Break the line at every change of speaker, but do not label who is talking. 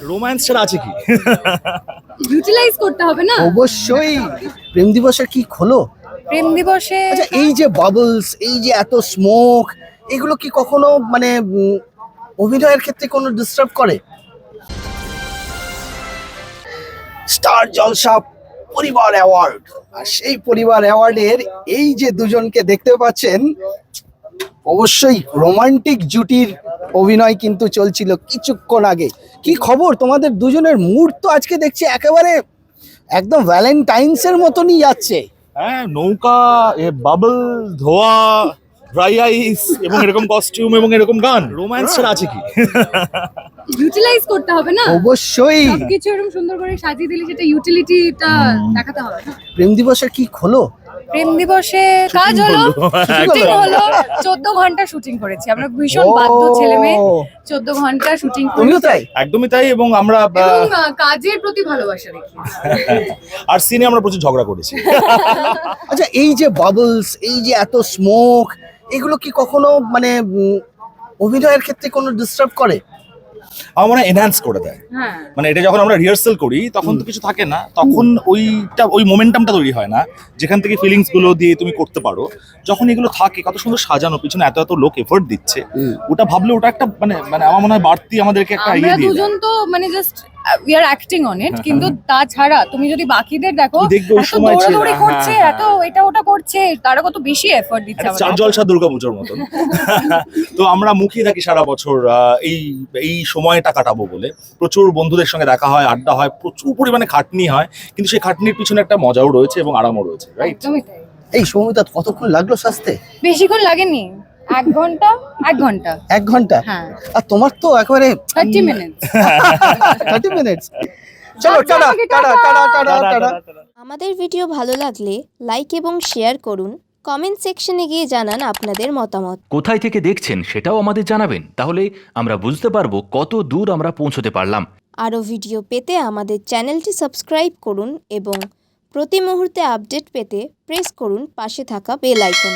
Romance ছাড়া আছে কি?
ইউটিলাইজ করতে হবে না।
অবশ্যই। প্রেম দিবসের কি হলো?
প্রেম দিবসে
আচ্ছা, এই যে বাবলস, এই যে এত স্মোক, এগুলো কি কখনো মানে অভিনয়ের ক্ষেত্রে কোনো ডিস্টার্ব করে? স্টার জলসা পরিবার অ্যাওয়ার্ড, আর সেই পরিবার অ্যাওয়ার্ডের এই যে দুজনকে দেখতে পাচ্ছেন, অবশ্যই রোমান্টিক জুটির অভিনয় কিন্তু চলছিল কিছুক্ষণ আগে। কি খবর তোমাদের দুজনের? মুড তো আজকে দেখছি একেবারে একদম ভ্যালেন্টাইন্স এর মতনই যাচ্ছে।
হ্যাঁ, নৌকা, বাবল, ধোয়া, ড্রাই আইস এবং এরকম কস্টিউম এবং এরকম গান। রোম্যান্স ছাড়া আছে কি?
ইউটিলাইজ করতে হবে না।
অবশ্যই।
সবকিছু এরকম সুন্দর করে সাজিয়ে দিলে সেটা ইউটিলিটিটা দেখাতে হবে না।
প্রেম দিবসের কি হলো?
প্রেম দিবসে কাজ হলো, শুটিং হলো, 14 ঘন্টা শুটিং করেছি আমরা। ভীষণ বাধ্য ছেলে মেয়ে, 14 ঘন্টা শুটিং
তুমিও তাই?
একদমই তাই। এবং আমরা
কাজের প্রতি ভালোবাসা দেখি।
আর সিনে আমরা প্রচুর ঝগড়া করেছি।
আচ্ছা, এই যে বাবলস, এই যে এত স্মোক, এগুলো কি কখনো মানে অভিনয়ের ক্ষেত্রে কোনো ডিস্টার্ব করে?
আমার মনে হয় এনহ্যান্স করে দেয়।
হ্যাঁ,
মানে এটা যখন আমরা রিহার্সাল করি তখন তো কিছু থাকে না, তখন ওই মোমেন্টামটা তৈরি হয় না যেখান থেকে ফিলিংস গুলো দিয়ে তুমি করতে পারো। যখন এগুলো থাকে কত সুন্দর সাজানো, পিছনে এত এত লোক এফোর্ট দিচ্ছে, ওটা ভাবলে ওটা একটা মানে মানে আমার মনে হয় বাড়তি আমাদেরকে একটা
আমরা
ইয়ে দিয়ে
দুজন তো মানে just we are acting on it, কিন্তু তাছাড়া তুমি যদি বাকিদের দেখো,
তুমি দেখবে ওই
এত
সময় ছিল,
দৌড়াদৌড়ি করছে,
হ্যাঁ,
এত এটা ওটা করছে, তারা কত বেশি এফোর্ট দিচ্ছে
একটা চার
আমাদের।
জলসা দুর্গাপুজোর মতন। তো আমরা মুখিয়ে থাকি সারা বছর এই সময়টা কাটাবো বলে। প্রচুর বন্ধুদের সঙ্গে দেখা হয়, আড্ডা হয়, প্রচুর পরিমাণে খাটনি হয়, কিন্তু সেই খাটনির পিছনে একটা মজাও রয়েছে এবং আরামও রয়েছে, রাইট?
একদমই তাই।
এই সৌমিতা, কতক্ষণ লাগলো সাজতে?
বেশিক্ষণ লাগেনি, 1 ঘন্টা 1 ঘন্টা।
1 ঘন্টা?
হ্যাঁ,
আর তোমার তো একেবারে
30 মিনিটস।
30 মিনিটস। চলো, tata tata tata tata tata.
আমাদের ভিডিও ভালো লাগলে লাইক এবং শেয়ার করুন। কমেন্ট সেকশনে গিয়ে জানান আপনাদের মতামত।
কোথায় থেকে দেখছেন সেটাও আমাদের জানাবেন, তাহলে আমরা বুঝতে পারবো কত দূর আমরা পৌঁছতে পারলাম।
আরও ভিডিও পেতে আমাদের চ্যানেলটি সাবস্ক্রাইব করুন এবং প্রতি মুহূর্তে আপডেট পেতে প্রেস করুন পাশে থাকা বেল আইকন।